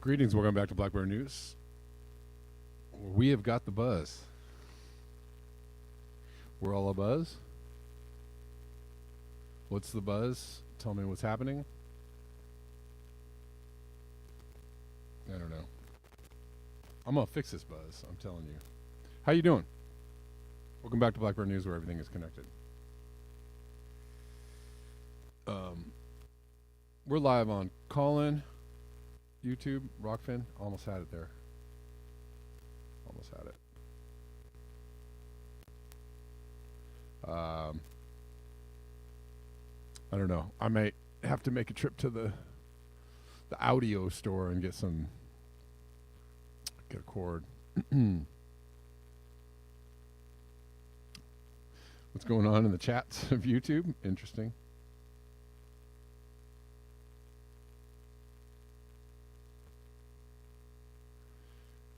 Greetings, welcome back to Black Bear News. We have got the buzz. We're all a buzz. What's the buzz? Tell me what's happening. I don't know. I'm gonna fix this buzz, I'm telling you. How you doing? Welcome back to Black Bear News, where everything is connected. We're live on Callin, YouTube, Rockfin. Almost had it there. Almost had it. I don't know. I might have to make a trip to the audio store and get a cord. What's going on in the chats of YouTube? Interesting.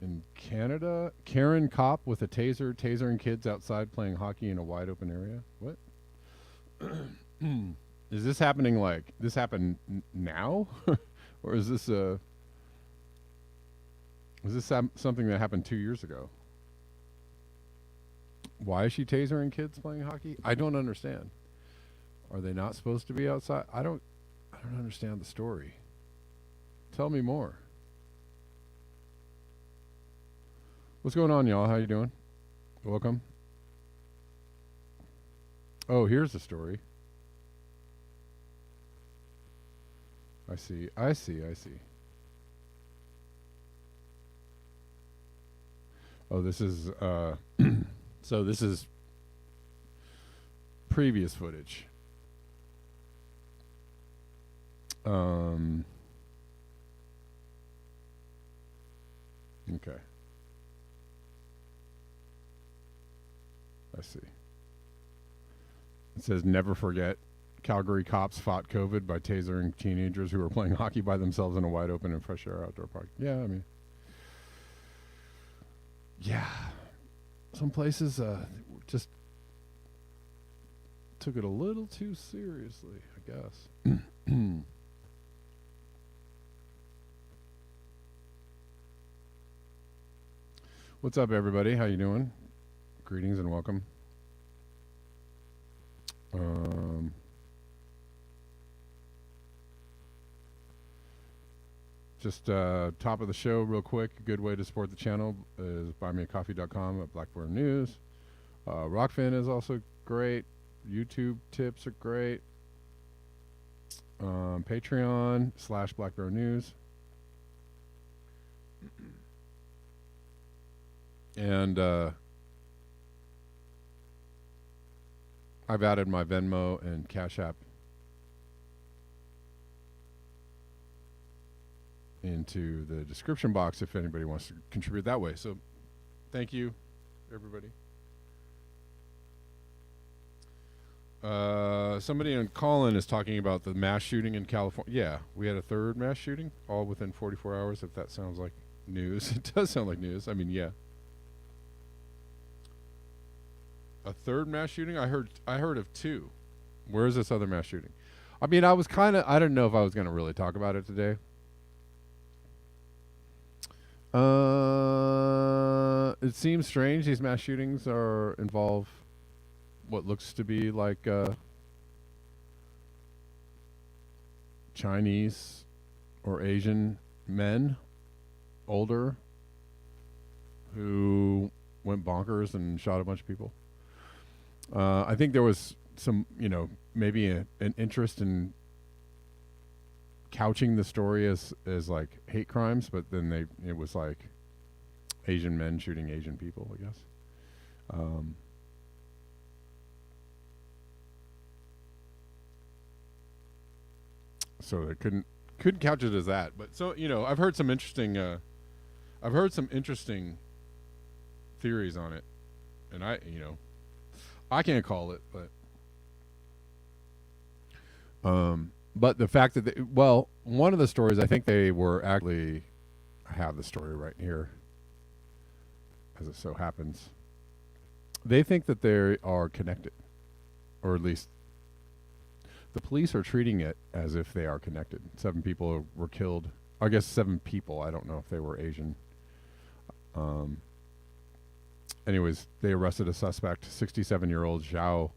In Canada, Karen cop with a tasering kids outside playing hockey in a wide open area. What? Is this happening this happened now? Or is this something that happened 2 years ago? Why is she tasering kids playing hockey? I don't understand. Are they not supposed to be outside? I don't understand the story. Tell me more. What's going on, y'all? How you doing? Welcome. Oh, here's the story. I see. Oh, this is so this is previous footage. Okay. I see. It says, never forget, Calgary cops fought COVID by tasering teenagers who were playing hockey by themselves in a wide open and fresh air outdoor park. Yeah, I mean, yeah. Some places just took it a little too seriously, I guess. What's up, everybody? How you doing? Greetings and welcome. Just top of the show real quick. A good way to support the channel is buymeacoffee.com at Black Bear News. Rockfin is also great. YouTube tips are great. Patreon/Black Bear News. And I've added my Venmo and Cash App into the description box if anybody wants to contribute that way. So thank you, everybody. Somebody on Callin is talking about the mass shooting in California. Yeah, we had a third mass shooting, all within 44 hours, if that sounds like news. It does sound like news. I mean, yeah. A third mass shooting? I heard of two. Where is this other mass shooting? I mean, I didn't know if I was going to really talk about it today. It seems strange these mass shootings involve what looks to be like Chinese or Asian men, older, who went bonkers and shot a bunch of people. I think there was some, maybe an interest in couching the story as like hate crimes, but then it was like Asian men shooting Asian people, I guess. So they couldn't couch it as that. But so I've heard some interesting theories on it, and I can't call it, but the fact that one of the stories, I think they were actually, I have the story right here, as it so happens. They think that they are connected, or at least the police are treating it as if they are connected. 7 people were killed I guess 7 people. I don't know if they were Asian. Anyways, they arrested a suspect, 67-year-old Zhao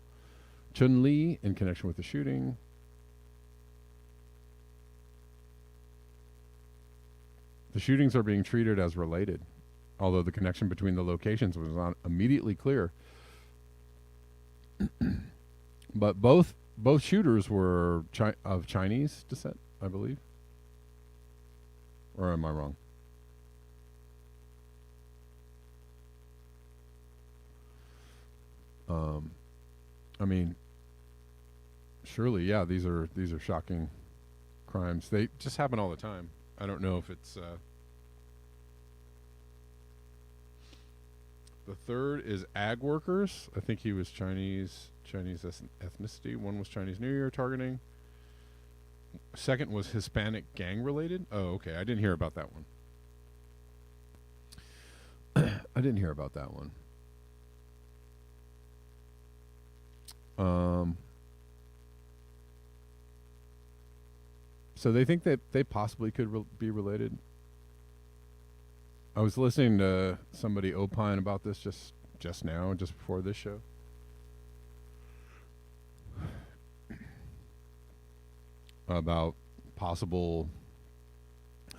Chunli, in connection with the shooting. The shootings are being treated as related, although the connection between the locations was not immediately clear. But both shooters were of Chinese descent, I believe. Or am I wrong? I mean, surely, yeah. These are shocking crimes. They just happen all the time. I don't know if it's. The third is ag workers. I think he was Chinese ethnicity. One was Chinese New Year targeting. Second was Hispanic gang related. Oh, okay. I didn't hear about that one. I didn't hear about that one. So they think that they possibly could be related. I was listening to somebody opine about this just now, just before this show. About possible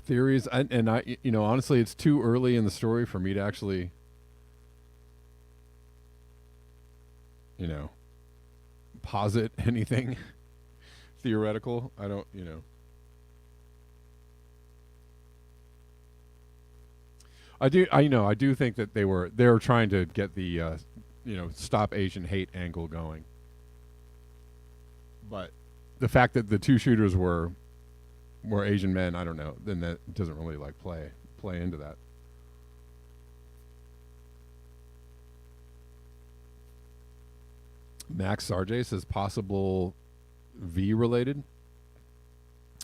theories, and I, honestly, it's too early in the story for me to actually, posit anything theoretical. I don't, I do think that they were trying to get the, stop Asian hate angle going. But the fact that the 2 shooters were Asian men, I don't know. Then that doesn't really play into that. Max Sarjay says possible V related.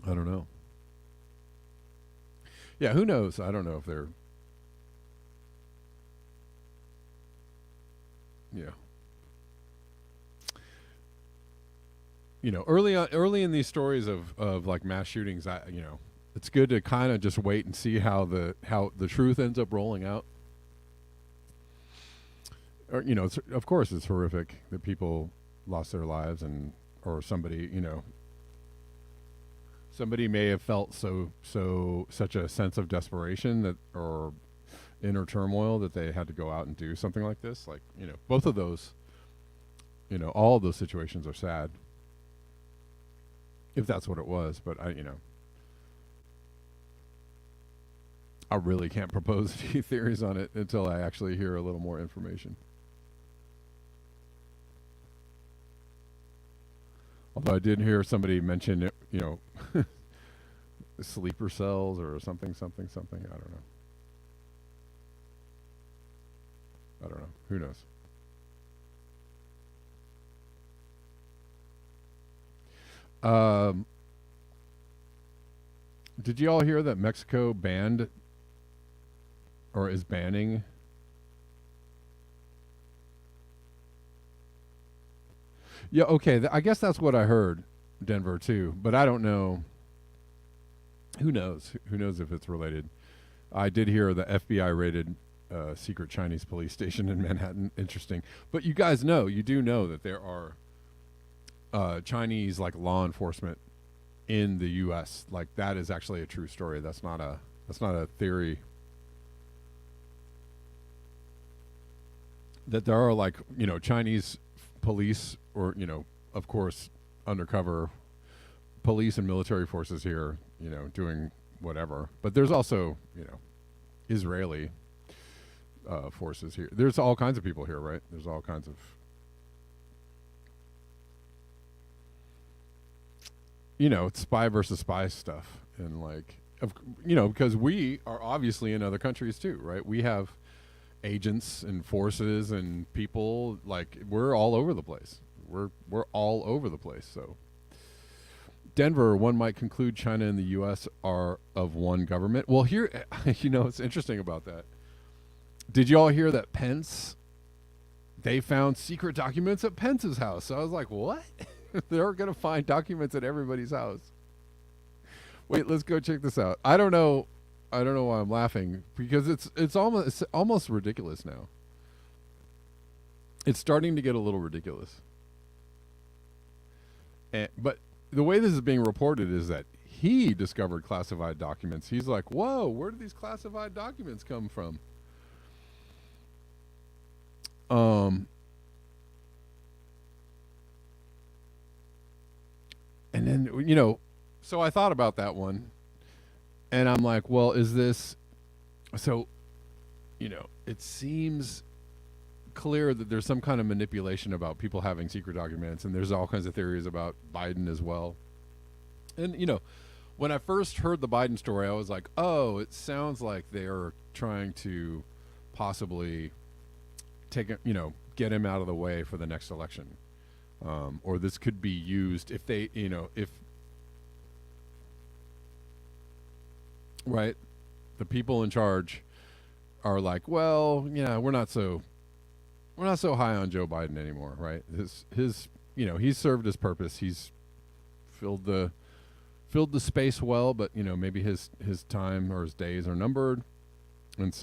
I don't know. Yeah, who knows? I don't know if they're. Yeah. Early in these stories of like mass shootings, it's good to kind of just wait and see how the truth ends up rolling out. Or, of course it's horrific that people lost their lives, or somebody may have felt such a sense of desperation or inner turmoil that they had to go out and do something like this. Like, both of those, all of those situations are sad. If that's what it was, but I really can't propose any theories on it until I actually hear a little more information. Although I did hear somebody mention, sleeper cells or something. I don't know. Who knows? Did you all hear that Mexico banned or is banning Yeah, okay. I guess that's what I heard, Denver too, but I don't know. Who knows? Who knows if it's related? I did hear the FBI raided secret Chinese police station in Manhattan. Interesting. But you guys know, you do know that there are Chinese law enforcement in the U.S. That is actually a true story. That's not a theory. That there are Chinese police or of course undercover police and military forces here, doing whatever. But there's also Israeli forces here. There's all kinds of people here, right? There's all kinds of it's spy versus spy stuff, and because we are obviously in other countries too, right? We have agents and forces and people, we're all over the place. We're all over the place. So Denver, one might conclude China and the U.S. are of one government. Well, here, it's interesting about that. Did you all hear that Pence, they found secret documents at Pence's house? So I was like, what? They're going to find documents at everybody's house. Wait, let's go check this out. I don't know. I don't know why I'm laughing because it's almost ridiculous now. It's starting to get a little ridiculous. But the way this is being reported is that he discovered classified documents. He's like, "Whoa, where did these classified documents come from?" Um, and then so I thought about that one, and I'm like, "Well, is this so?" It seems clear that there's some kind of manipulation about people having secret documents, and there's all kinds of theories about Biden as well. And when I first heard the Biden story, I was like, "Oh, it sounds like they're trying to possibly get him out of the way for the next election, or this could be used if they, if right, the people in charge are like, well, yeah, we're not so high on Joe Biden anymore, right? His he's served his purpose. He's filled the space well, but maybe his time or his days are numbered, and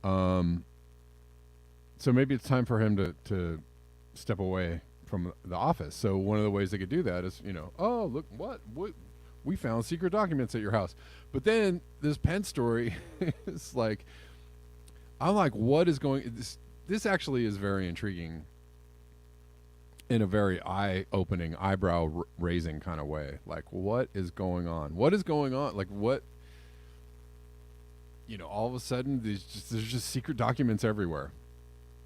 um, so maybe it's time for him to step away from the office. So one of the ways they could do that is, oh, look, what we found secret documents at your house. But then this Pence story is like, I'm like, what is going? This actually is very intriguing in a very eye-opening, eyebrow-raising kind of way. Like, what is going on? What is going on? Like, what? All of a sudden, there's just secret documents everywhere.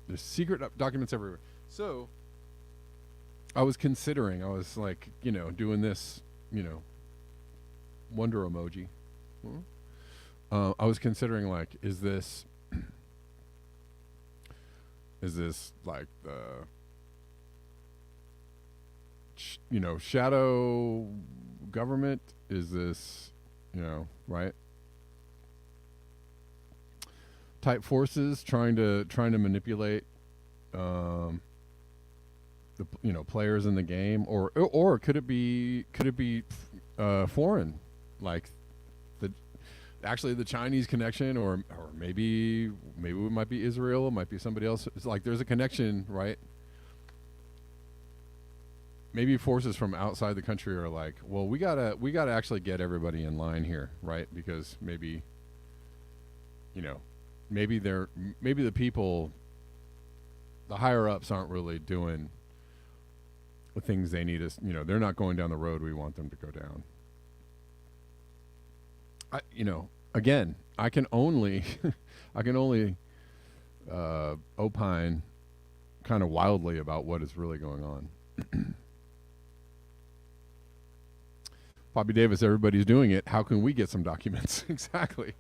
There's secret documents everywhere. So, I was like, doing this, wonder emoji. I was considering, like, is this like the shadow government? Is this right, type forces trying to manipulate the players in the game, or could it be foreign, like the Chinese connection, or maybe it might be Israel, it might be somebody else. It's like there's a connection, right? Maybe forces from outside the country are like, well, we gotta actually get everybody in line here, right? Because maybe maybe the people, the higher ups, aren't really doing the things they need us. They're not going down the road we want them to go down. Again, I can only opine kind of wildly about what is really going on. Bobby Davis, everybody's doing it. How can we get some documents? Exactly.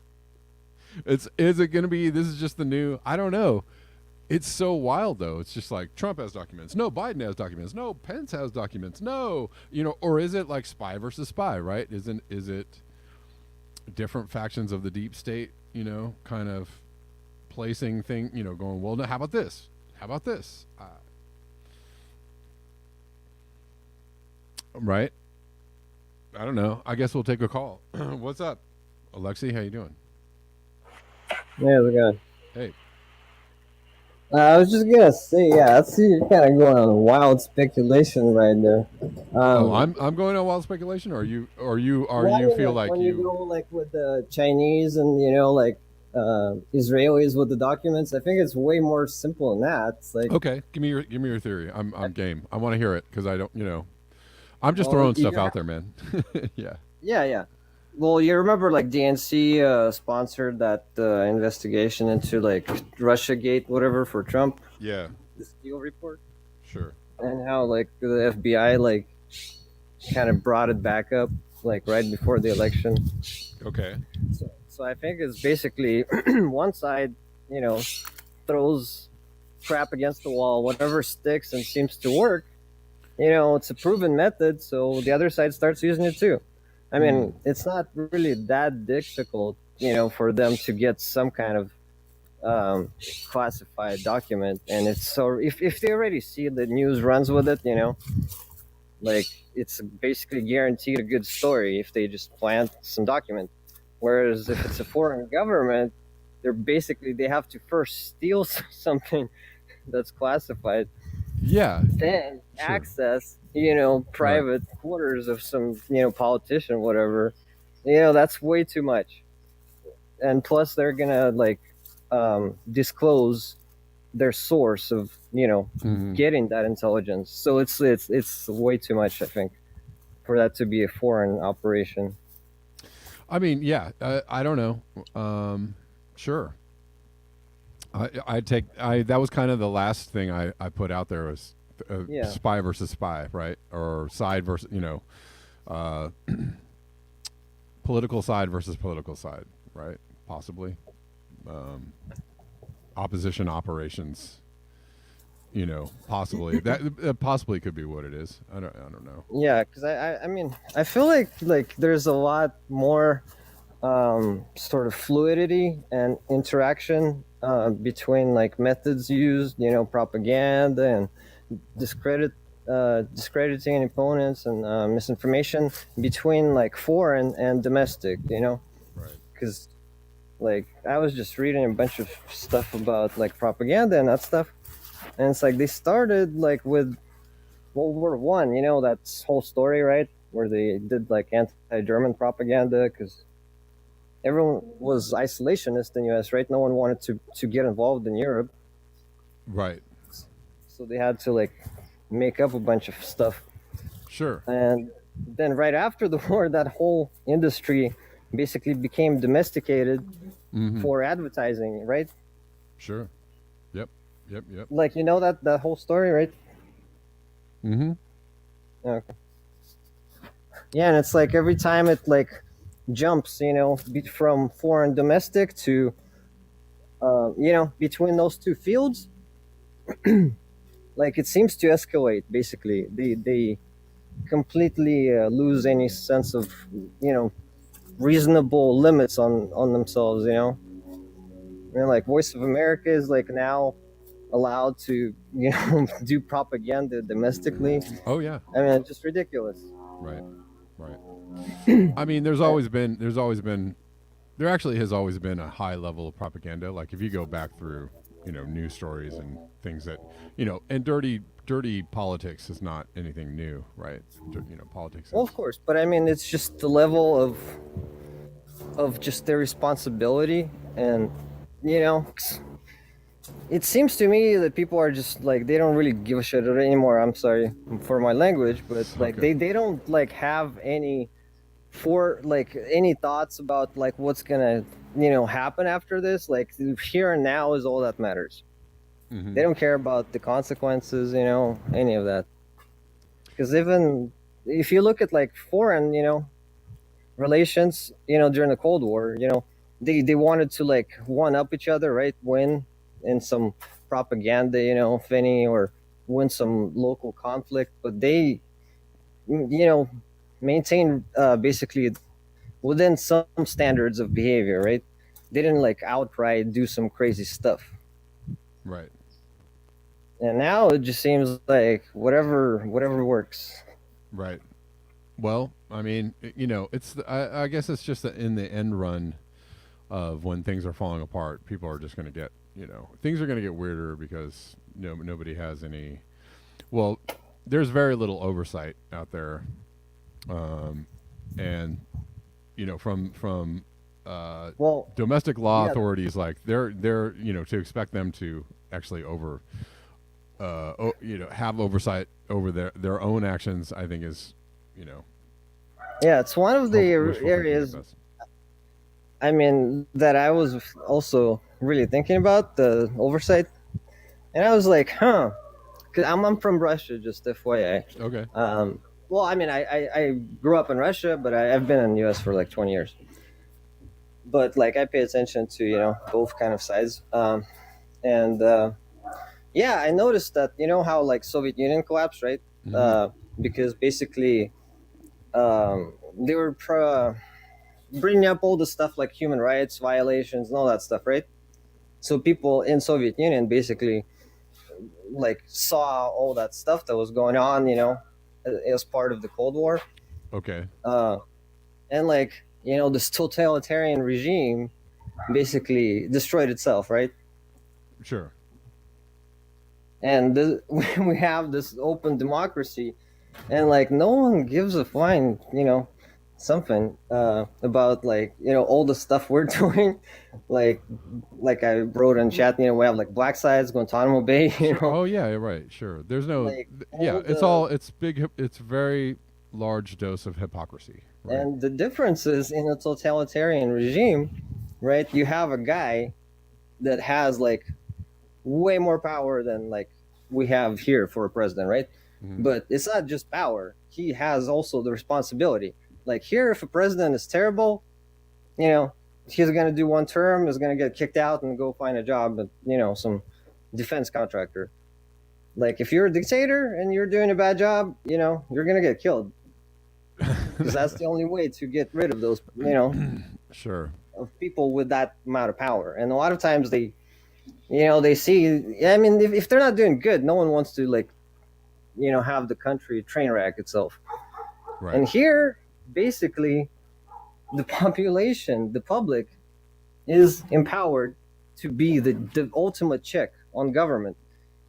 Is it going to be? This is just the new. I don't know. It's so wild though. It's just like Trump has documents. No, Biden has documents. No, Pence has documents. No, or is it like spy versus spy? Right? Is it different factions of the deep state? Kind of placing thing. Going, well, no, how about this? How about this? Right? I don't know. I guess we'll take a call. What's up, Alexi? How you doing? Yeah, how's it going? Hey. I was just gonna say, yeah, I see you're kind of going on a wild speculation right there. Oh, Um, I'm going on wild speculation. Or well, you feel like when you you? go like with the Chinese and like Israelis with the documents, I think it's way more simple than that. It's like, Okay, give me your theory. I'm game. I want to hear it because I don't. I'm just well, throwing stuff out there, man. Yeah. yeah, yeah. Well, you remember like DNC sponsored that investigation into like Russia Gate, whatever, for Trump, Yeah. the Steele report, Sure. and how like the FBI like kind of brought it back up like right before the election. Okay. So I think it's basically one side, you know, throws crap against the wall, whatever sticks and seems to work. It's a proven method, so the other side starts using it too. I mean, it's not really that difficult, for them to get some kind of classified document, and it's so if they already see the news runs with it, Like it's basically guaranteed a good story if they just plant some document. Whereas if it's a foreign government, they have to first steal something that's classified, Yeah, then sure. access, Right. private quarters of some, politician, whatever. That's way too much. And plus, they're gonna like disclose their source of, Hmm. getting that intelligence. So it's way too much, I think, for that to be a foreign operation. I mean, yeah, I don't know. Sure. I take I that was kind of the last thing I put out there was Yeah. spy versus spy, right? Or side versus uh, political side versus political side, right? Possibly um, opposition operations. Possibly that possibly could be what it is. I don't know. Yeah, because I mean, I feel like there's a lot more sort of fluidity and interaction between like methods used, propaganda and discrediting opponents and misinformation between like foreign and domestic, Right. because like I was just reading a bunch of stuff about like propaganda and that stuff, and it's like they started like with World War I, that whole story, right, where they did like anti-German propaganda because everyone was isolationist in US, right? No one wanted to get involved in Europe, Right. so they had to like make up a bunch of stuff. Sure. And then right after the war, that whole industry basically became domesticated Mm-hmm. for advertising, right? Sure. Yep. Yep. Yep. Like that whole story, right? Mm-hmm. Okay. Yeah, and it's like every time it like jumps, from foreign domestic to between those two fields, like it seems to escalate. Basically, they completely lose any sense of you know reasonable limits on themselves. Like Voice of America is like now allowed to do propaganda domestically. Oh yeah. I mean, it's just ridiculous. Right. Right. I mean, there actually has always been a high level of propaganda. Like if you go back through, news stories and things that, and dirty politics is not anything new, right? Politics Well, of is course, but I mean, it's just the level of just their responsibility, and you know, it seems to me that people are just like they don't really give a shit anymore. I'm sorry for my language, but like okay. they don't like have any thoughts about like what's gonna happen after this. Like here and now is all that matters. Mm-hmm. They don't care about the consequences, any of that. Because even if you look at like foreign, relations, during the Cold War, they wanted to like one up each other, right? Win in some propaganda, Finny, or win some local conflict, but they, maintain basically within some standards of behavior, right? They didn't like outright do some crazy stuff. Right. And now it just seems like whatever works. Right. Well, I mean, I guess it's just that in the end run of when things are falling apart, people are just going to get, things are going to get weirder because nobody has any. Well, there's very little oversight out there, and from Well, domestic law yeah, authorities, like they're to expect them to actually have oversight over their own actions. I think is you know yeah, it's one of the wishful thinking at areas. best. I mean, that I was also really thinking about the oversight, and I was like, huh, because I'm from Russia, just FYI. Okay. Well, I mean, I grew up in Russia, but I've been in the U.S. for like 20 years. But like, I pay attention to both kind of sides, and yeah, I noticed that how like Soviet Union collapsed, right? Mm-hmm. Because basically, they were bringing up all the stuff like human rights violations and all that stuff, right? So people in Soviet Union basically like saw all that stuff that was going on, as part of the Cold War. Okay. Uh, and like this totalitarian regime basically destroyed itself, right? Sure. And we have this open democracy, and like no one gives a flying something about like all the stuff we're doing, like I wrote in chat, we have like black sites, Guantanamo Bay, Sure. Oh yeah, right. Sure. There's no. like Yeah, all it's the all. It's big. It's very large dose of hypocrisy. Right. and the difference is in a totalitarian regime, right? You have a guy that has like way more power than like we have here for a president, right? Mm-hmm. But it's not just power. He has also the responsibility. Like here, if a president is terrible, he's going to do one term, is going to get kicked out and go find a job at, some defense contractor. Like if you're a dictator and you're doing a bad job, you're going to get killed. Because that's the only way to get rid of those, Sure. of people with that amount of power. And a lot of times they see, I mean, if they're not doing good, no one wants to like, have the country train wreck itself. Right. And here, basically, the population, the public, is empowered to be the ultimate check on government.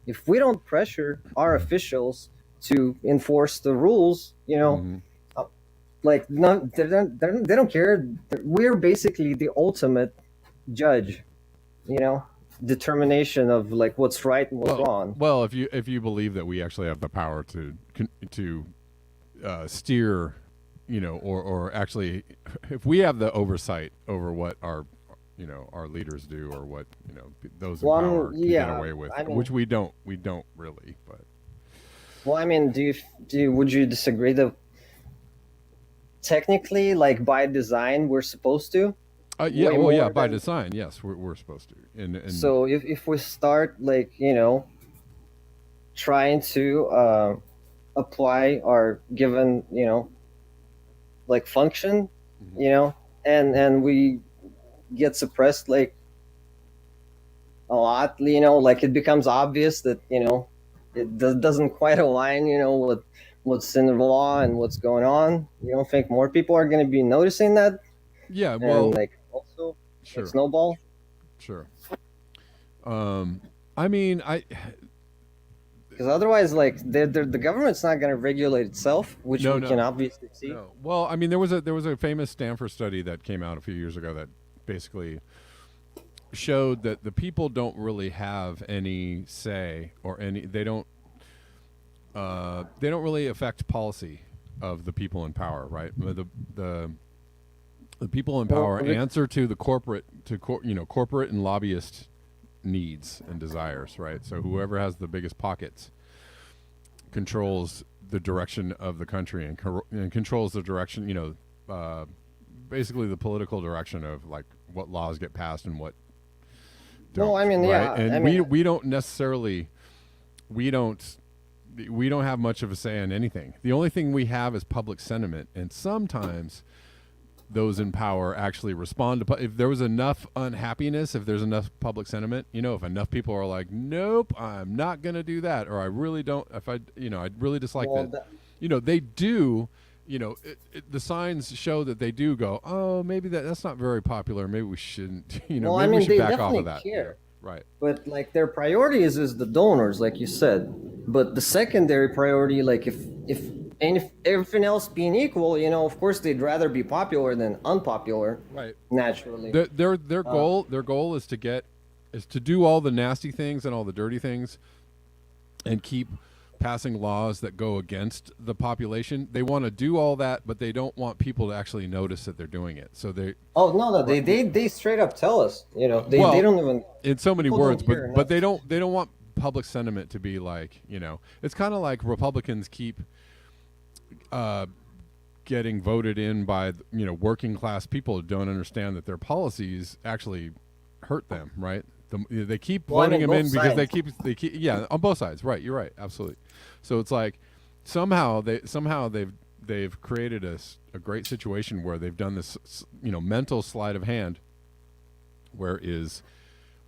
If we don't pressure our officials to enforce the rules, Mm-hmm. like no, they don't care. We're basically the ultimate judge, determination of like what's right and what's wrong. Well, if you believe that we actually have the power to steer, or actually, if we have the oversight over what our our leaders do, or what those in power can get away with, which we don't really. But well, I mean, would you disagree that technically, like by design, we're supposed to? yeah, well, yeah, by design, yes, we're supposed to. And so if we start like trying to apply our given like function, and we get suppressed like a lot, like it becomes obvious that it doesn't quite align with what's in the law and what's going on. You don't think more people are going to be noticing that? Yeah, well, and like also sure. like snowball. Sure. I mean, because otherwise, like the government's not going to regulate itself, which we can obviously see. No. Well, I mean, there was a famous Stanford study that came out a few years ago that basically showed that the people don't really have any say, or they don't really affect policy of the people in power, right? The people in power answer to the corporate and lobbyist needs and desires, right? So whoever has the biggest pockets controls the direction of the country and controls the direction, basically the political direction of like what laws get passed and what don't. Well, I mean, right? yeah, and we don't necessarily we don't have much of a say on anything. The only thing we have is public sentiment, and sometimes those in power actually respond to if there was enough unhappiness, if there's enough public sentiment, if enough people are like, nope, I'm not going to do that, or I really don't, if I really dislike that, they do, the signs show that they do go, oh, maybe that's not very popular, maybe we shouldn't, maybe we should back off of that. Care. Right. But like their priority is the donors, like you said, but the secondary priority, like if everything else being equal, of course they'd rather be popular than unpopular. Right. Naturally. Their goal is to do all the nasty things and all the dirty things, and keep passing laws that go against the population. They want to do all that, but they don't want people to actually notice that they're doing it. So they. Oh no! They straight up tell us. They don't even. In so many words, but they don't want public sentiment to be like, it's kind of like Republicans keep getting voted in by working class people who don't understand that their policies actually hurt them, right? They keep voting them in because they keep on both sides, right? You're right, absolutely. So it's like somehow they've created a great situation where they've done this mental sleight of hand, whereas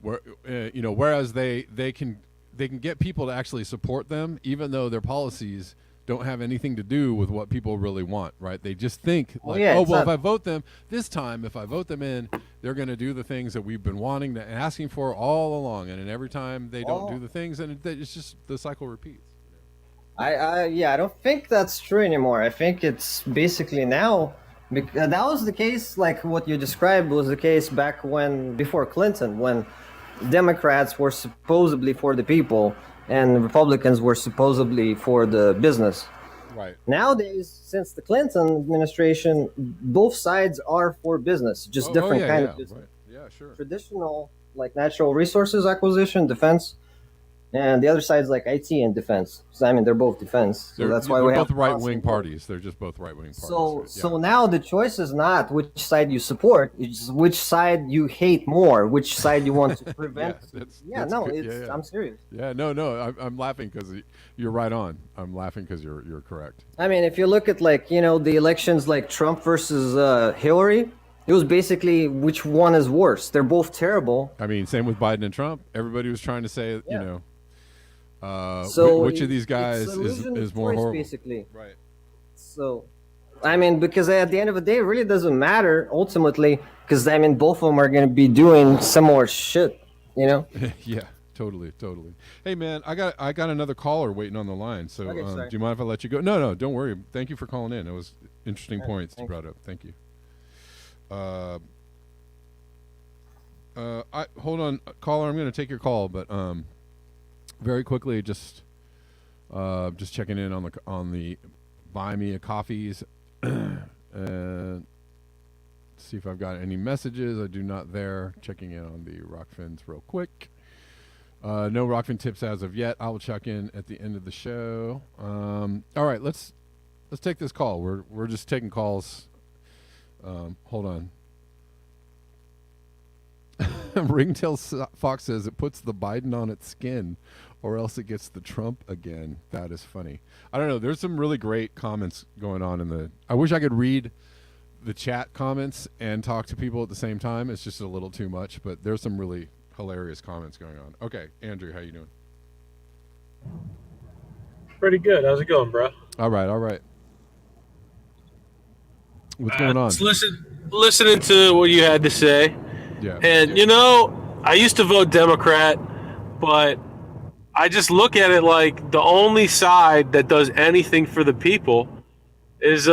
they can get people to actually support them even though their policies don't have anything to do with what people really want, right? They just think like, yeah, oh, it's well, if not- I vote them this time, if I vote them in, they're going to do the things that we've been wanting to asking for all along. And then every time they don't do the things, and it's just the cycle repeats. I don't think that's true anymore. I think it's basically now. That was the case, like what you described was the case back when, before Clinton, when Democrats were supposedly for the people and Republicans were supposedly for the business. Right. Nowadays, since the Clinton administration, both sides are for business, just different yeah, kind yeah, of business. right. Yeah, sure. Traditional, like natural resources acquisition, defense, and the other side's like IT and defense. So I mean, they're both defense. So that's why they're we both have right-wing parties. They're just both right-wing parties. So now the choice is not which side you support; it's which side you hate more, which side you want to prevent. I'm serious. Yeah, no, I'm laughing because you're right on. I'm laughing because you're correct. I mean, if you look at the elections like Trump versus Hillary, it was basically which one is worse. They're both terrible. I mean, same with Biden and Trump. Everybody was trying to say, so which of these guys is more horrible? Basically. Right. So, I mean, because at the end of the day, it really doesn't matter ultimately, because I mean, both of them are going to be doing similar shit, Yeah, totally. Hey, man, I got another caller waiting on the line. So, Okay, do you mind if I let you go? No, don't worry. Thank you for calling in. It was interesting points you brought up. Thank you. Hold on, caller. I'm going to take your call, but very quickly, just checking in on the buy me a coffees, and see if I've got any messages. I do not there. Checking in on the Rockfins real quick. No Rockfin tips as of yet. I will check in at the end of the show. All right, let's take this call. We're just taking calls. Hold on. Ringtail Fox says it puts the Biden on its skin, or else it gets the Trump again. That is funny. I don't know. There's some really great comments going on in the. I wish I could read the chat comments and talk to people at the same time. It's just a little too much, but there's some really hilarious comments going on. Okay, Andrew, how you doing? Pretty good. How's it going, bro? All right. What's going on? Just listening to what you had to say. Yeah. And, I used to vote Democrat, but I just look at it like the only side that does anything for the people is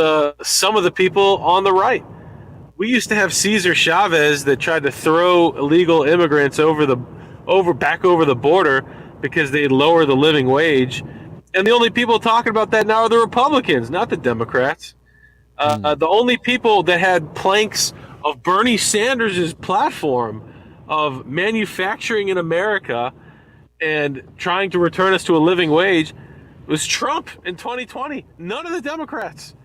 some of the people on the right. We used to have Cesar Chavez that tried to throw illegal immigrants back over the border because they'd lower the living wage. And the only people talking about that now are the Republicans, not the Democrats. The only people that had planks of Bernie Sanders' platform of manufacturing in America and trying to return us to a living wage was Trump in 2020. None of the Democrats.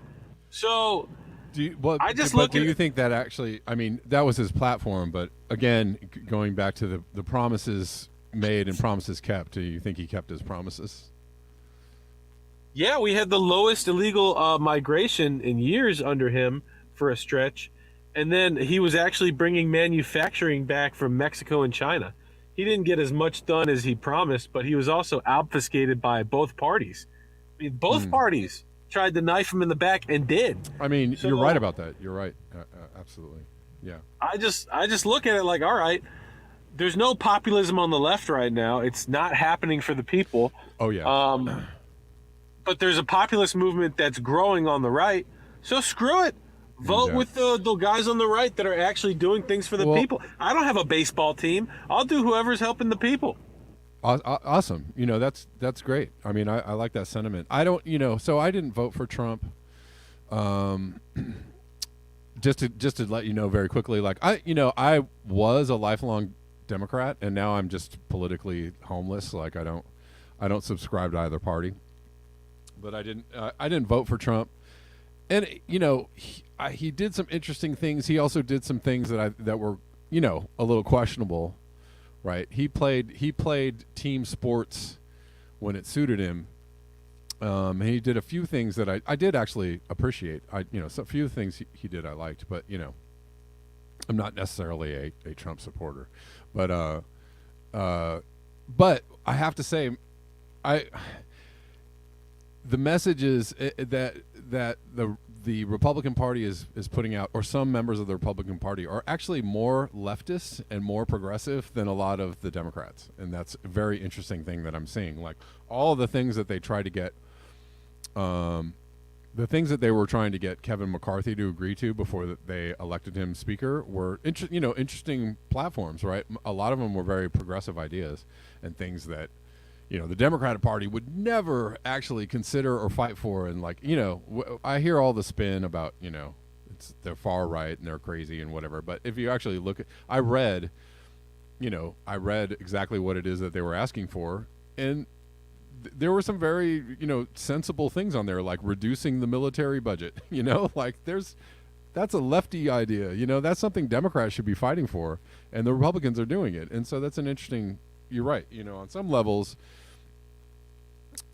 So do you think that actually, I mean, that was his platform, but again, going back to the promises made and promises kept, do you think he kept his promises? Yeah, we had the lowest illegal migration in years under him for a stretch. And then he was actually bringing manufacturing back from Mexico and China. He didn't get as much done as he promised, but he was also obfuscated by both parties. I mean, both parties tried to knife him in the back and did. I mean, you're right about that. You're right. Absolutely. Yeah. I just look at it like, all right, there's no populism on the left right now. It's not happening for the people. Oh, yeah. But there's a populist movement that's growing on the right. So screw it. Vote with the guys on the right that are actually doing things for the people. I don't have a baseball team. I'll do whoever's helping the people. Awesome. That's great. I mean, I like that sentiment. I don't, so I didn't vote for Trump. Just to let you know very quickly, like I was a lifelong Democrat, and now I'm just politically homeless. Like I don't subscribe to either party. But I didn't vote for Trump. And he did some interesting things. He also did some things that were a little questionable, right? He played team sports when it suited him. And he did a few things that I did actually appreciate. So a few things he did I liked, but I'm not necessarily a Trump supporter, but I have to say, the message is that the Republican Party is putting out, or some members of the Republican Party are actually more leftist and more progressive than a lot of the Democrats, and that's a very interesting thing that I'm seeing. Like all of the things that they try to get, the things that they were trying to get Kevin McCarthy to agree to before they elected him speaker were interesting platforms, right? A lot of them were very progressive ideas and things that the Democratic Party would never actually consider or fight for. And I hear all the spin about they're far right and they're crazy and whatever. But if you actually look at, I read exactly what it is that they were asking for, and there were some very sensible things on there, like reducing the military budget. That's a lefty idea. That's something Democrats should be fighting for, and the Republicans are doing it. And so that's an interesting. You're right. On some levels,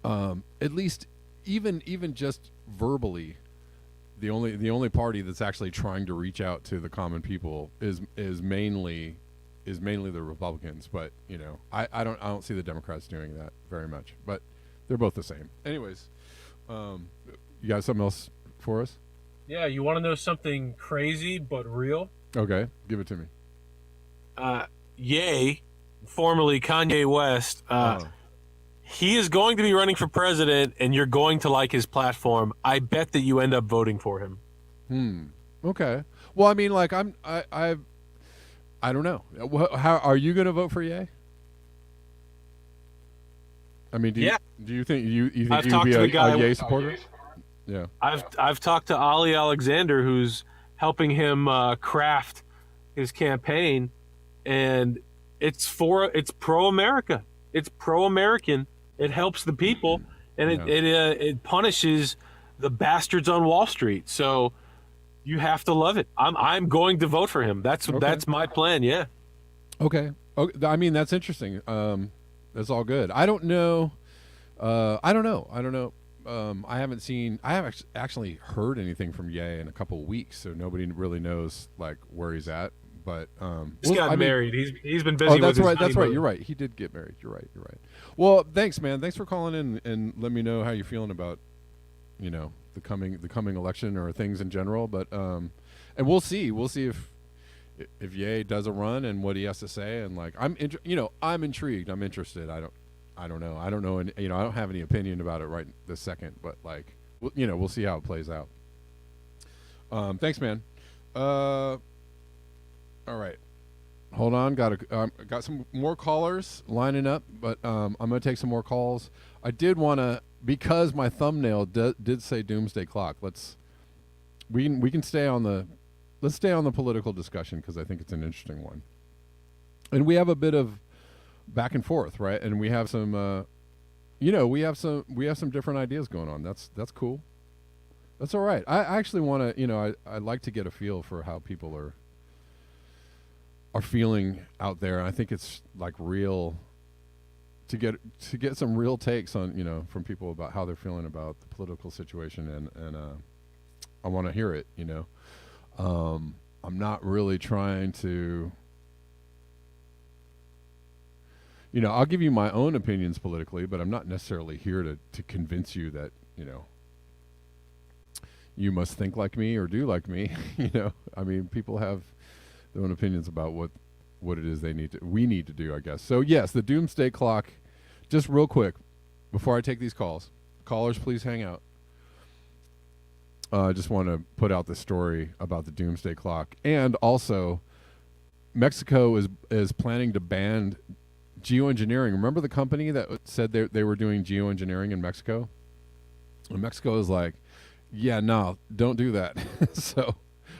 at least even just verbally, the only party that's actually trying to reach out to the common people is mainly the Republicans. But I don't see the Democrats doing that very much. But they're both the same. Anyways, you got something else for us? Yeah, you want to know something crazy but real? Okay, give it to me. Ye, formerly Kanye West, he is going to be running for president, and you're going to like his platform. I bet that you end up voting for him. Okay. Well, I mean, like I don't know. How are you going to vote for Ye? I mean, do you think you'd be a Ye supporter? Yeah. I've talked to Ali Alexander, who's helping him craft his campaign, and it's pro-America. It's pro-American. It helps the people, and it punishes the bastards on Wall Street. So you have to love it. I'm going to vote for him. That's my plan. Yeah. Okay. I mean, that's interesting. That's all good. I don't know. I don't know. I haven't actually heard anything from Ye in a couple of weeks, so nobody really knows like where he's at. But he's got married. He's been busy. Oh, that's with right. his That's right. You're right. He did get married. You're right. Well, thanks, man. Thanks for calling in and let me know how you're feeling about the coming election or things in general. But and we'll see if Ye does a run and what he has to say. And like I'm intrigued. I'm interested. I don't know. I don't know. And I don't have any opinion about it right this second. But like we'll see how it plays out. Thanks, man. All right, hold on. Got some more callers lining up, but I'm gonna take some more calls. I did want to, because my thumbnail did say Doomsday Clock. We can stay on the political discussion because I think it's an interesting one, and we have a bit of back and forth, right? And we have some, we have some different ideas going on. That's cool. That's all right. I actually want to, I like to get a feel for how people are feeling out there. And I think it's like real to get some real takes on, from people about how they're feeling about the political situation. And I want to hear it, I'm not really trying to, I'll give you my own opinions politically, but I'm not necessarily here to convince you that, you must think like me or do like me. I mean, people have their own opinions about what it is we need to do, I guess. So yes, the Doomsday Clock. Just real quick, before I take these calls, callers, please hang out. I just want to put out the story about the Doomsday Clock, and also Mexico is planning to ban geoengineering. Remember the company that said they were doing geoengineering in Mexico? And Mexico is like, yeah, no, don't do that. So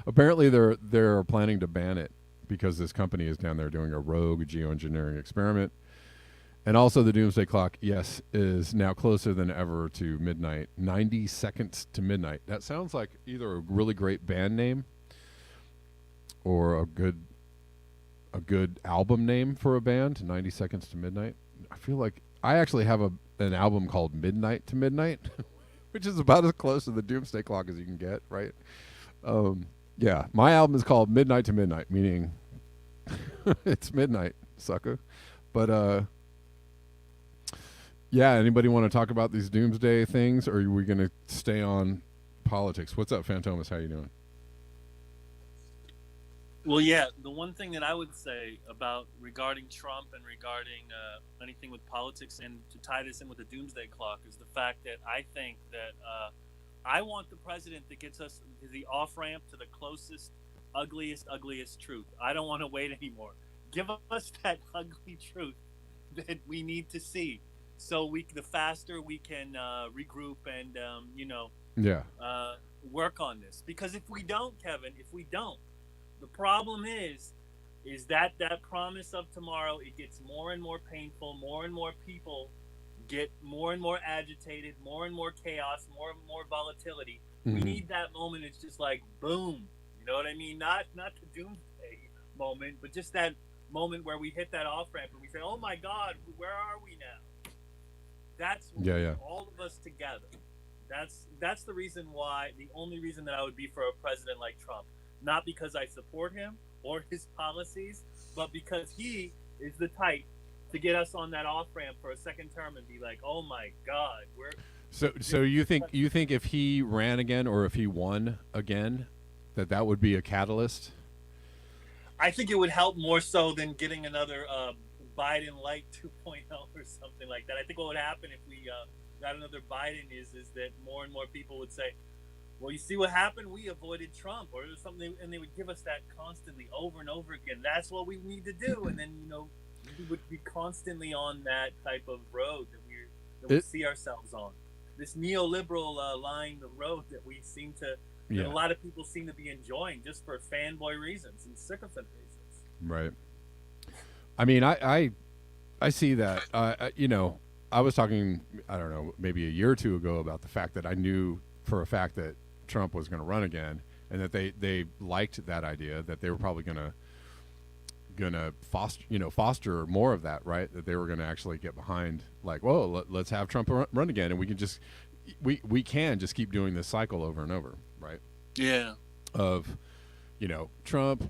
apparently they're planning to ban it because this company is down there doing a rogue geoengineering experiment. And also the Doomsday Clock, yes, is now closer than ever to midnight. 90 seconds to midnight. That sounds like either a really great band name or a good album name for a band, 90 Seconds to Midnight. I feel like I actually have an album called Midnight to Midnight, which is about as close to the Doomsday Clock as you can get, right? Yeah, my album is called Midnight to Midnight, meaning it's midnight, sucker. But Yeah. Anybody want to talk about these doomsday things, or are we going to stay on politics? What's up, Phantomas? How you doing? Well, yeah, the one thing that I would say about regarding Trump and regarding anything with politics, and to tie this in with the Doomsday Clock, is the fact that I think that I want the president that gets us the off ramp to the closest, ugliest truth. I don't want to wait anymore. Give us that ugly truth that we need to see, so the faster we can regroup and Yeah. work on this. Because if we don't, Kevin, the problem is that promise of tomorrow, it gets more and more painful, more and more people get more and more agitated, more and more chaos, more and more volatility. Mm-hmm. We need that moment. It's just like boom, you know what I mean? Not the doomsday moment, but just that moment where we hit that off ramp and we say, "Oh my God, where are we now?" That's all of us together. That's the reason why. The only reason that I would be for a president like Trump. Not because I support him or his policies, but because he is the type to get us on that off ramp for a second term and be like, "Oh my God, we're." So you think if he ran again or if he won again, that would be a catalyst? I think it would help more so than getting another Biden Light 2.0 or something like that. I think what would happen if we got another Biden is that more and more people would say, "Well, you see what happened? We avoided Trump," or something, and they would give us that constantly over and over again. That's what we need to do, and then we would be constantly on that type of road that we see ourselves on. This neoliberal line of road that we seem to, that a lot of people seem to be enjoying just for fanboy reasons and sycophant reasons. Right. I mean, I see that. I was talking, I don't know, maybe a year or two ago about the fact that I knew for a fact that Trump was going to run again, and that they liked that idea, that they were probably going to foster more of that, right? That they were going to actually get behind, like, whoa, let's have Trump run again, and we can just keep doing this cycle over and over, right? Yeah. Of, Trump,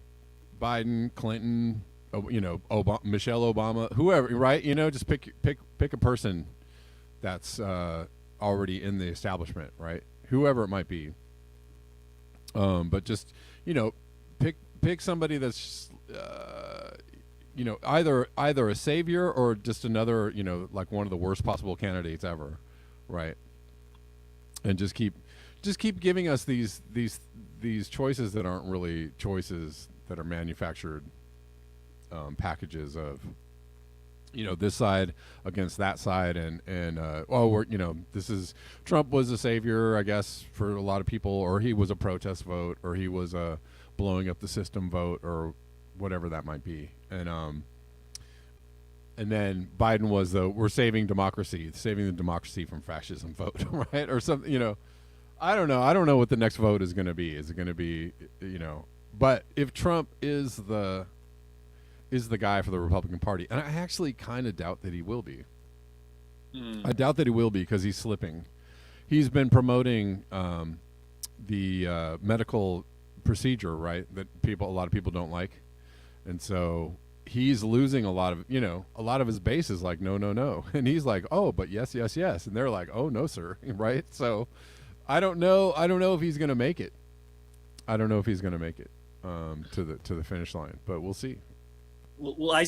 Biden, Clinton, Obama, Michelle Obama, whoever, right? Just pick a person that's already in the establishment, right? Whoever it might be. But just, pick somebody that's, either a savior or just another, like one of the worst possible candidates ever, right? And just keep giving us these choices that aren't really choices, that are manufactured packages of, this side against that side, and this is, Trump was a savior, I guess, for a lot of people, or he was a protest vote, or he was a blowing up the system vote, or whatever that might be, and then Biden was we're saving the democracy from fascism vote, right, or something, I don't know what the next vote is going to be. Is it going to be, but if Trump is the guy for the Republican Party, and I actually kind of doubt that he will be. I doubt that he will be, because he's slipping. He's been promoting the medical procedure, right, that a lot of people don't like, and so he's losing a lot of his base is like, no, and he's like, oh, but yes, and they're like, oh, no, sir, right? So I don't know if he's going to make it. To the finish line, but we'll see. Well,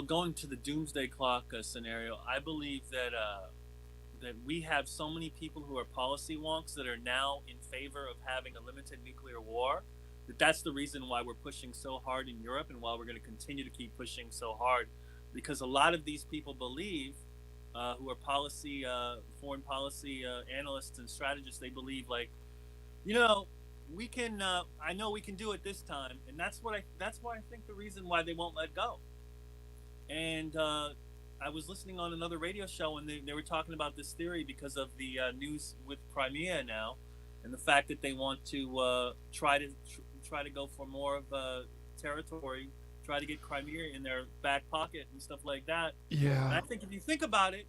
going to the Doomsday Clock scenario, I believe that we have so many people who are policy wonks that are now in favor of having a limited nuclear war, that's the reason why we're pushing so hard in Europe, and why we're going to continue to keep pushing so hard, because a lot of these people believe, who are foreign policy analysts and strategists, they believe, like, we can. I know we can do it this time, and that's why I think the reason why they won't let go. And I was listening on another radio show, and they were talking about this theory because of the news with Crimea now, and the fact that they want to try to go for more of territory, try to get Crimea in their back pocket and stuff like that. Yeah. And I think if you think about it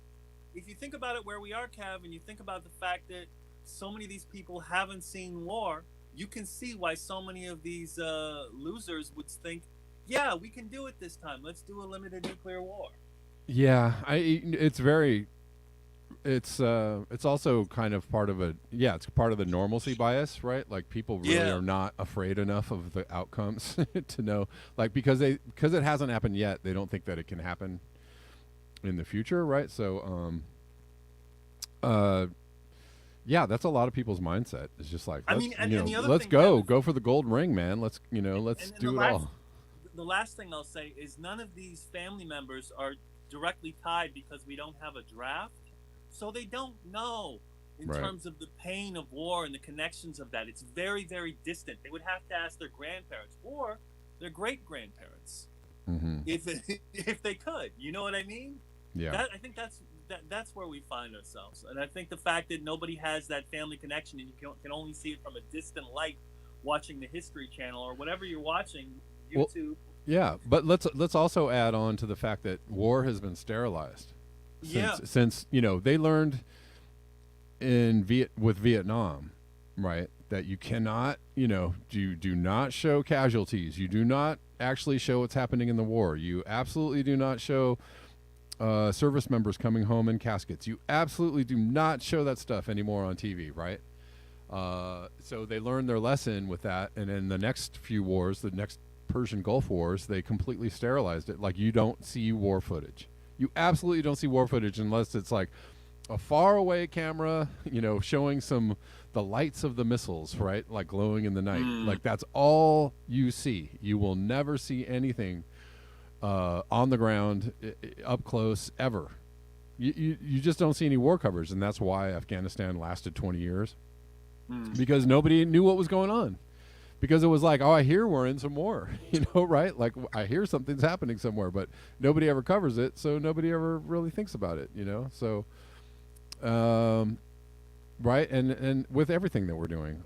where we are, Cav, and you think about the fact that so many of these people haven't seen war, you can see why so many of these losers would think, yeah, we can do it this time. Let's do a limited nuclear war. Yeah, it's very it's also kind of part of it's part of the normalcy bias, right? Like people really Yeah. are not afraid enough of the outcomes to know, like because it hasn't happened yet, they don't think that it can happen in the future, right? So yeah, that's a lot of people's mindset. It's just like, I let's mean, and the other let's thing, go for the gold ring, man. Let's let's and do the it last, all. the last thing I'll say is none of these family members are directly tied because we don't have a draft, so they don't know in Right. terms of the pain of war and the connections of that. It's very, very distant. They would have to ask their grandparents or their great grandparents Mm-hmm. if they could. You know what I mean? Yeah. I think that's where we find ourselves, and I think the fact that nobody has that family connection and you can only see it from a distant light, watching the History Channel or whatever you're watching, YouTube. Yeah, but let's also add on to the fact that war has been sterilized since they learned with Vietnam, right? That you cannot, you do not show casualties. You do not actually show what's happening in the war. You absolutely do not show service members coming home in caskets. You absolutely do not show that stuff anymore on TV, right? So they learned their lesson with that, and in the next few wars, the next Persian Gulf Wars, they completely sterilized it. Like, you don't see war footage. You absolutely don't see war footage unless it's like a far away camera, showing the lights of the missiles, right? Like glowing in the night. Like, that's all you see. You will never see anything on the ground, up close, ever. You just don't see any war coverage, and that's why Afghanistan lasted 20 years. Because nobody knew what was going on. Because it was like, oh, I hear we're in some war, right? Like, I hear something's happening somewhere, but nobody ever covers it, so nobody ever really thinks about it, So, right, and with everything that we're doing,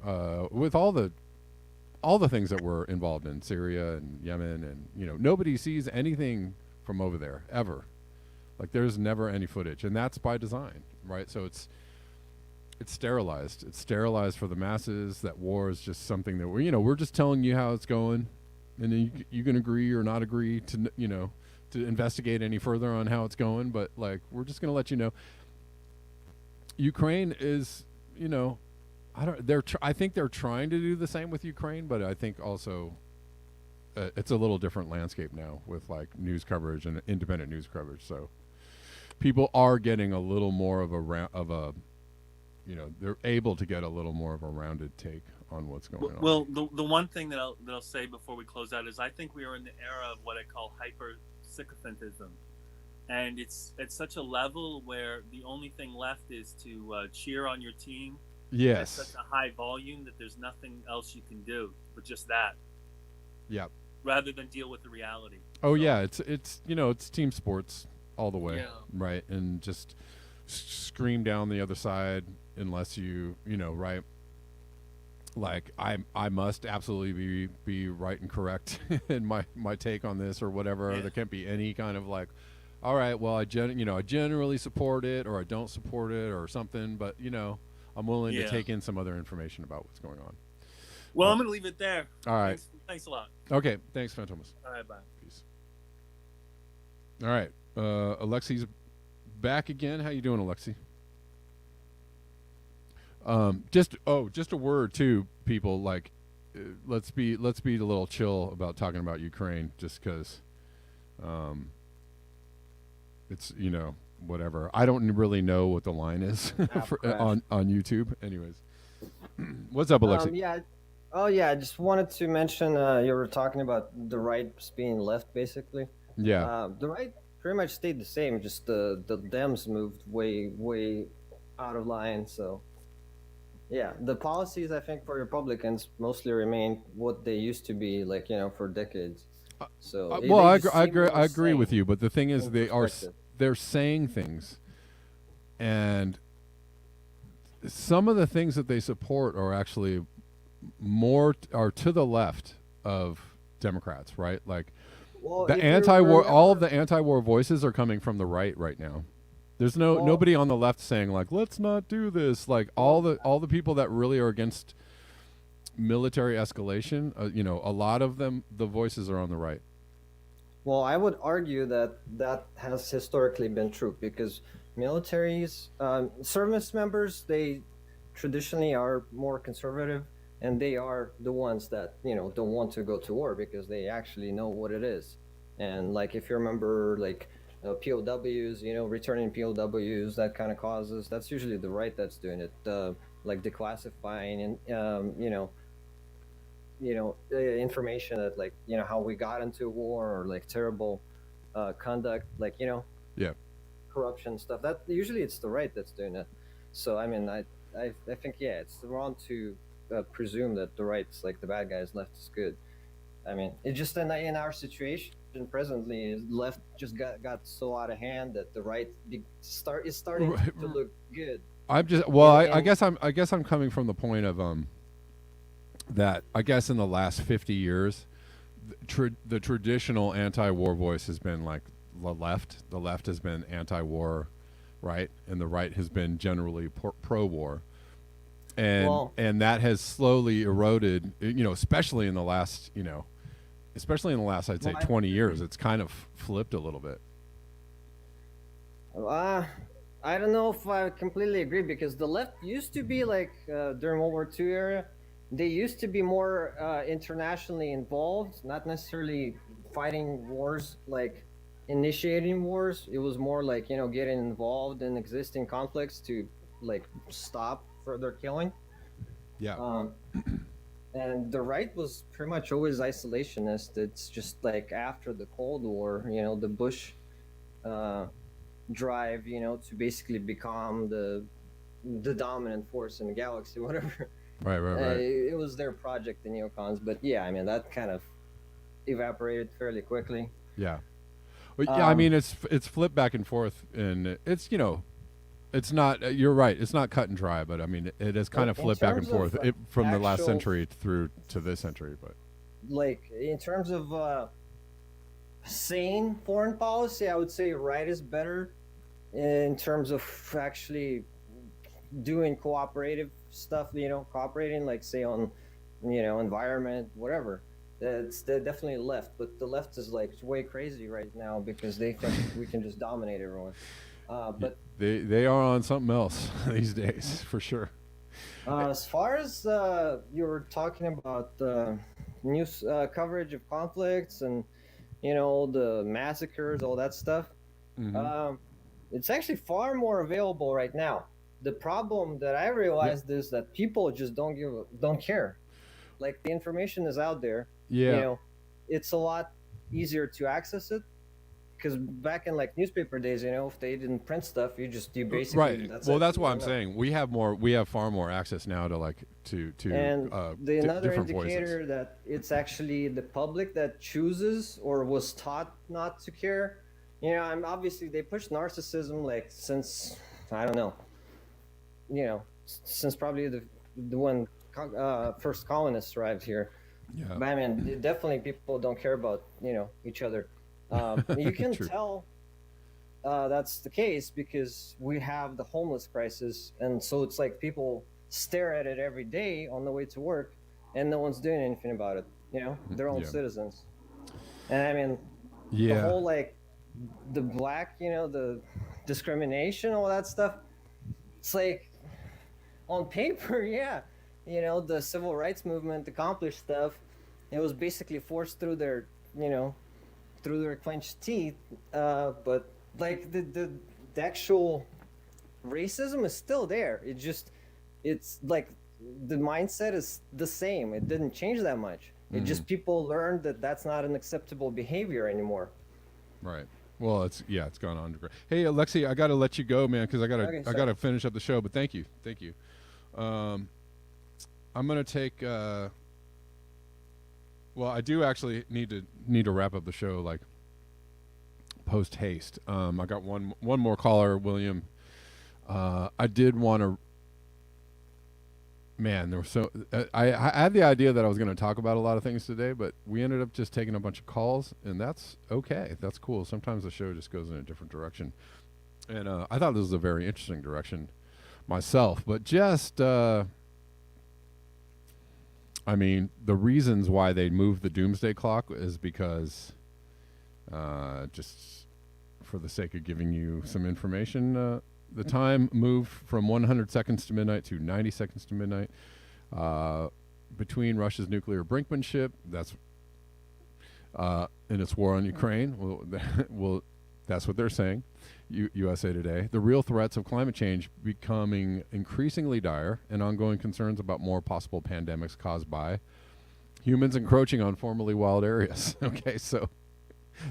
with all the things that we're involved in, Syria and Yemen, and nobody sees anything from over there ever. Like, there's never any footage, and that's by design, right? So it's sterilized. It's sterilized for the masses. That war is just something that we're just telling you how it's going, and then you can agree or not agree to to investigate any further on how it's going. But we're just going to let you know. Ukraine is, I think they're trying to do the same with Ukraine, but I think also it's a little different landscape now with news coverage and independent news coverage. So people are getting a little more of a they're able to get a little more of a rounded take on what's going on. Well, the one thing that I'll say before we close out is I think we are in the era of what I call hyper sycophantism, and it's at such a level where the only thing left is to cheer on your team. Yes. At such a high volume that there's nothing else you can do but just that. Yeah. Rather than deal with the reality. Oh, so, yeah, it's team sports all the way, yeah. Right? And just scream down the other side unless right? Like, I must absolutely be right and correct in my take on this or whatever. Yeah. There can't be any kind of all right, well, I generally support it, or I don't support it, or something, but I'm willing to take in some other information about what's going on. Well, I'm going to leave it there. All right. Thanks a lot. Okay. Thanks, Fantomas. All right, bye. Peace. All right. Alexi's back again. How you doing, Alexi? Just a word too, people. Let's be a little chill about talking about Ukraine, just because it's whatever. I don't really know what the line is on YouTube. Anyways, what's up, Alexi? I just wanted to mention you were talking about the right being left, basically. Yeah. The right pretty much stayed the same. Just the Dems moved way out of line. So, yeah, the policies I think for Republicans mostly remain what they used to be, for decades. So, I agree with you, but the thing is, they're saying things, and some of the things that they support are actually are to the left of Democrats, right? The anti-war, all of the anti-war voices are coming from the right now. There's nobody on the left saying let's not do this. All the people that really are against military escalation, a lot of them, the voices are on the right. Well, I would argue that has historically been true, because militaries, service members, they traditionally are more conservative, and they are the ones that don't want to go to war because they actually know what it is. And like if you remember, like POWs, returning POWs, that kind of causes. That's usually the right that's doing it. Like declassifying and information that like how we got into war or like terrible conduct, like Yeah. corruption stuff. That usually it's the right that's doing it. So I mean, I think yeah, it's wrong to presume that the right's like the bad guys, left is good. I mean, it's just in our situation presently, is left just got so out of hand that the right is starting Right. to look good. I'm just well. I And guess I'm coming from the point of that I guess in the last 50 years, the traditional anti-war voice has been like the left. The left has been anti-war, right, and the right has been generally pro-war, well, and that has slowly eroded. Especially in the last I'd say well, 20 years. It's kind of flipped a little bit. Uh, I don't know if I completely agree because the left used to be like during World War II era, they used to be more internationally involved, not necessarily fighting wars, like initiating wars. It was more like getting involved in existing conflicts to like stop further killing. Yeah. Um, and the right was pretty much always isolationist. It's just like after the Cold War, the Bush. Uh, Drive, to basically become the dominant force in the galaxy, whatever. Right. Right. Right. It was their project, the neocons, but yeah, I mean that kind of evaporated fairly quickly. Yeah. Well, yeah. I Um, mean, it's flipped back and forth, and it's it's not. You're right. It's not cut and dry, but I mean, it has kind but of in flipped back and terms of forth from the last actual, century through to this century. But like in terms of sane foreign policy, I would say right is better in terms of actually doing cooperative stuff, cooperating, like say on, environment, whatever. They're definitely left, but the left is like way crazy right now because they think we can just dominate everyone. But they are on something else these days for sure. as far as you were talking about news coverage of conflicts and the massacres, all that stuff, Hmm. um, it's actually far more available right now. The problem that I Yeah. realized is that people just don't care. Like the information is out there, you Yeah. know, it's a lot easier to access it because back in like newspaper days, if they didn't print stuff, you basically Right. that's Well, it. that's You why I'm don't know. saying we have far more access now to like And the another different voices. indicator that it's actually the public that chooses or was taught not to care. I'm obviously they push narcissism like since I don't know, since probably the when first colonists arrived here. Yeah. But I mean, definitely people don't care about each other. You can True. tell that's the case because we have the homeless crisis, and so it's like people stare at it every day on the way to work, and no one's doing anything about it. Their own Yeah. citizens. And I mean, the Yeah. whole like the black, the discrimination, all that stuff. It's like on paper, yeah, the civil rights movement accomplished stuff. It was basically forced through their, through their clenched teeth. But like the actual racism is still there. It's like the mindset is the same. It didn't change that much. It Hmm. just people learned that that's not an acceptable behavior anymore. Right. Well, it's gone on. Hey, Alexi, I got to let you go, man, because Okay, I sorry. gotta finish up the show. But thank you. I'm gonna take. Well, I do actually need to wrap up the show like post haste. I got one more caller, William. I did want to. Man, there was so I had the idea that I was going to talk about a lot of things today, but we ended up just taking a bunch of calls, and that's okay. That's cool. Sometimes the show just goes in a different direction, and I thought this was a very interesting direction myself. But just, I mean, the reasons why they moved the Doomsday Clock is because, just for the sake of giving you some information, the time moved from 100 seconds to midnight to 90 seconds to midnight. Between Russia's nuclear brinkmanship, that's in its war on Ukraine, that's what they're saying. USA Today. The real threats of climate change becoming increasingly dire, and ongoing concerns about more possible pandemics caused by humans encroaching on formerly wild areas. Okay, so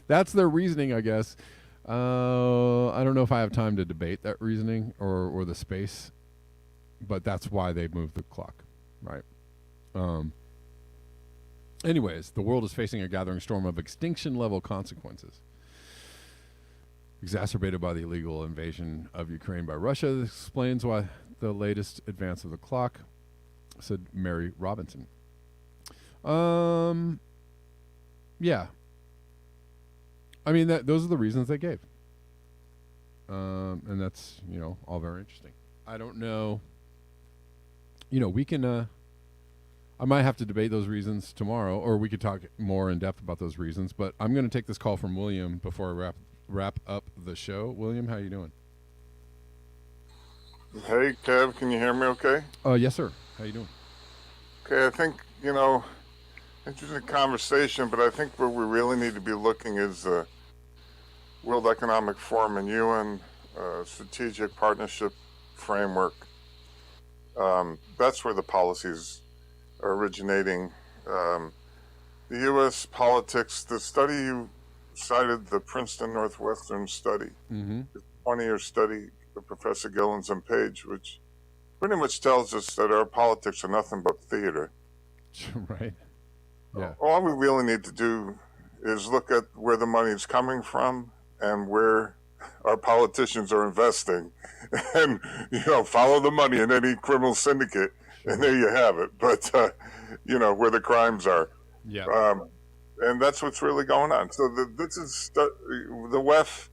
that's their reasoning, I guess. I don't know if I have time to debate that reasoning or the space, but that's why they moved the clock, right? Anyways, the world is facing a gathering storm of extinction-level consequences, exacerbated by the illegal invasion of Ukraine by Russia. This explains why the latest advance of the clock, said Mary Robinson. Yeah. I mean, those are the reasons they gave. And that's, all very interesting. I don't know. We can, I might have to debate those reasons tomorrow, or we could talk more in depth about those reasons, but I'm going to take this call from William before I wrap up the show. William, how you doing? Hey, Kev, can you hear me okay? Yes, sir. How you doing? Okay, I think, interesting conversation, but I think where we really need to be looking is the World Economic Forum and UN strategic partnership framework. That's where the policies are originating. The U.S. politics, the study you cited, the Princeton Northwestern study, the 20-year study of Professor Gillens and Page, which pretty much tells us that our politics are nothing but theater. Right. Yeah. All we really need to do is look at where the money is coming from and where our politicians are investing, and follow the money in any criminal syndicate, and there you have it. But where the crimes are. Yeah. And that's what's really going on. So this is the WEF.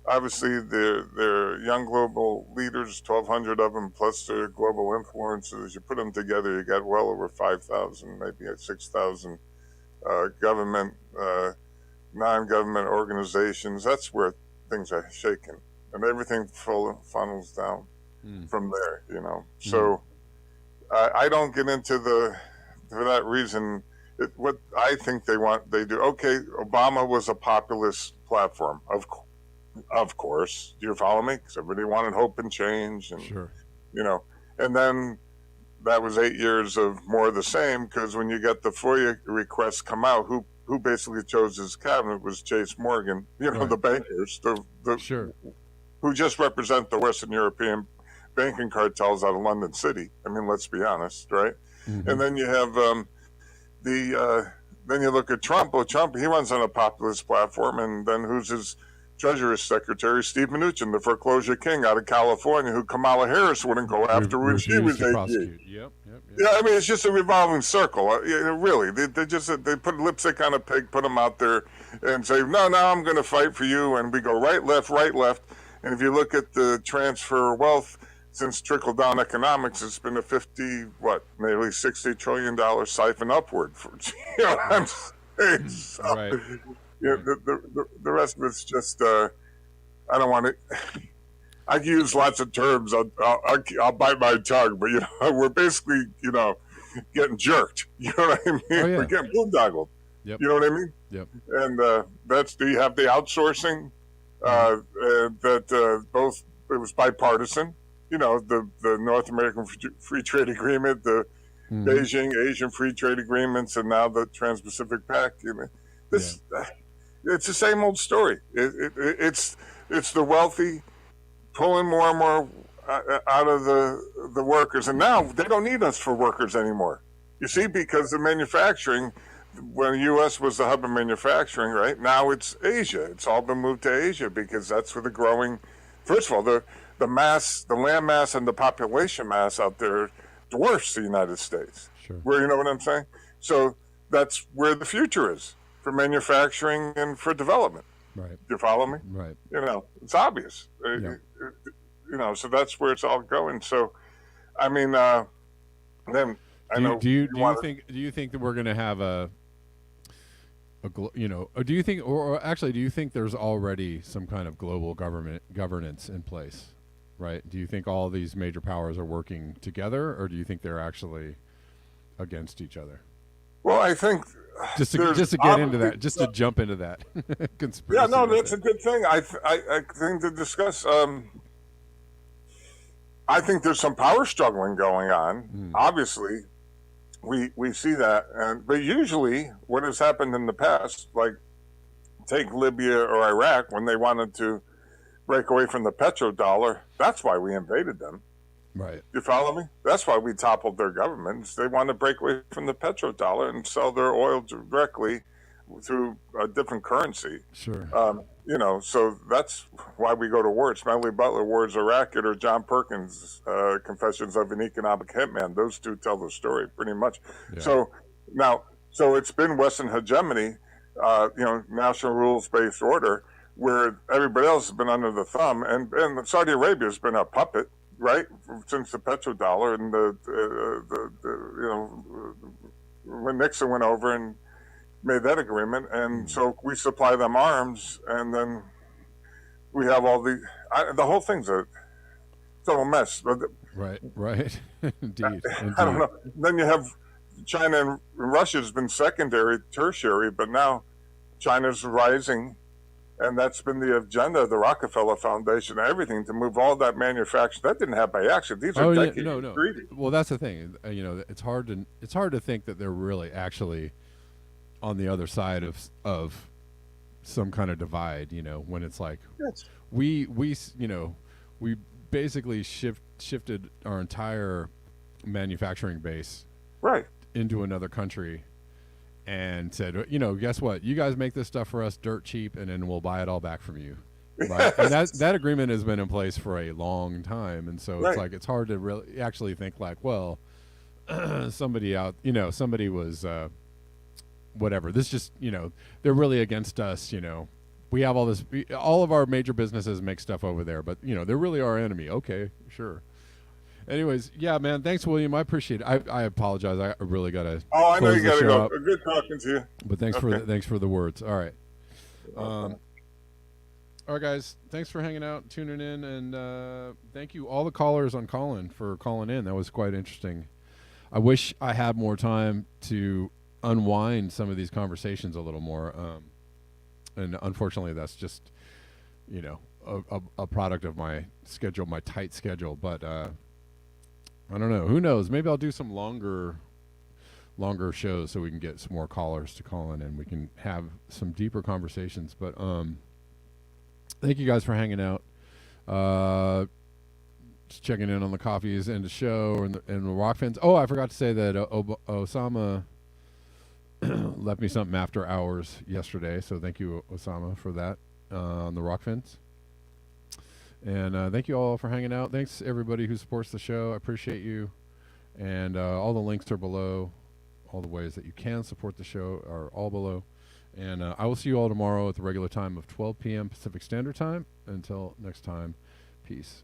Obviously, they're young global leaders, 1,200 of them, plus their global influencers. You put them together, you got well over 5,000, maybe 6,000 government, non-government organizations. That's where things are shaking, and everything funnels down from there. So I don't get into for that reason. What I think they do. Okay, Obama was a populist platform, of course. Do you follow me? Because everybody wanted hope and change, and Sure. And then that was 8 years of more of the same. Because when you got the FOIA requests come out, who basically chose his cabinet was Chase Morgan. Right. The bankers, Sure. who just represent the Western European banking cartels out of London City. I mean, let's be honest, right? Mm-hmm. And then you have then you look at Trump. Well, Trump, he runs on a populist platform, and then who's his Treasury Secretary? Steve Mnuchin, the foreclosure king out of California, who Kamala Harris wouldn't go after when she was 88. Yep. Yeah, I mean, it's just a revolving circle. Really, they put lipstick on a pig, put them out there, and say, no, I'm going to fight for you, and we go right, left. And if you look at the transfer of wealth since trickle-down economics, it's been a nearly $60 trillion siphon upward. I'm saying. So, Right. The rest of it's just, I don't want to, I use lots of terms. I'll bite my tongue, but, we're basically, getting jerked. You know what I mean? Oh, yeah. We're getting boondoggled. Yep. You know what I mean? Yep. And do you have the outsourcing? Both, it was bipartisan. The North American Free Trade Agreement, the Beijing Asian Free Trade Agreements, and now the Trans-Pacific Pact. It's the same old story. It's the wealthy pulling more and more out of the workers, and now they don't need us for workers anymore. You see, because the manufacturing, when the U.S. was the hub of manufacturing, right now it's Asia. It's all been moved to Asia because that's where the growing. First of all, the land mass and the population mass out there dwarfs the United States. Sure. Where, you know what I'm saying? So that's where the future is for manufacturing and for development. Right. You follow me? Right. It's obvious. Yeah. So that's where it's all going. So, I mean, then I know. Do you think that we're going to have a or do you think, or actually, do you think there's already some kind of global governance in place? Right? Do you think all these major powers are working together, or do you think they're actually against each other? Well, I think Just to get into that, just to jump into that conspiracy. Yeah, no, that's a good thing. I think to discuss. I think there's some power struggling going on. Obviously, we see that, but usually what has happened in the past, like take Libya or Iraq, when they wanted to break away from the petrodollar, that's why we invaded them. Right. You follow me? That's why we toppled their governments. They want to break away from the petrodollar and sell their oil directly through a different currency. Sure. So that's why we go to war. It's Smedley Butler, Words of Racket, or John Perkins' Confessions of an Economic Hitman. Those two tell the story pretty much. Yeah. So it's been Western hegemony, national rules-based order, where everybody else has been under the thumb, and Saudi Arabia has been a puppet, right, since the petrodollar and when Nixon went over and made that agreement, and so we supply them arms, and then we have all the whole thing's a total mess. Right. Indeed. I don't know. Then you have China and Russia's been secondary, tertiary, but now China's rising, and that's been the agenda of the Rockefeller Foundation, everything to move all that manufacturing. That didn't happen by accident. These are decades. No. Well, that's the thing. It's hard to think that they're really actually on the other side of some kind of divide, when it's like we basically shifted our entire manufacturing base right into another country and said, guess what? You guys make this stuff for us dirt cheap, and then we'll buy it all back from you. Right? And that agreement has been in place for a long time, and so it's like it's hard to really actually think like, well, somebody was whatever. This just, they're really against us, We have all of our major businesses make stuff over there, but, they're really our enemy. Okay, sure. Anyways, yeah, man, thanks, William. I appreciate it. I apologize. I really got to I know you got to go. Good talking to you. But thanks for the words. All right. All right, guys. Thanks for hanging out, tuning in, and thank you all the callers on Callin for calling in. That was quite interesting. I wish I had more time to unwind some of these conversations a little more, and unfortunately that's just a product of my schedule, my tight schedule. But I don't know, who knows, maybe I'll do some longer shows so we can get some more callers to call in and we can have some deeper conversations. But thank you guys for hanging out, just checking in on the coffees and the show and the rock fans. I forgot to say that Osama left me something after hours yesterday, so thank you, Osama, for that on the rock fence. And thank you all for hanging out. Thanks everybody who supports the show. I appreciate you. And all the links are below. All the ways that you can support the show are all below. And I will see you all tomorrow at the regular time of 12 p.m. Pacific Standard Time. Until next time, peace.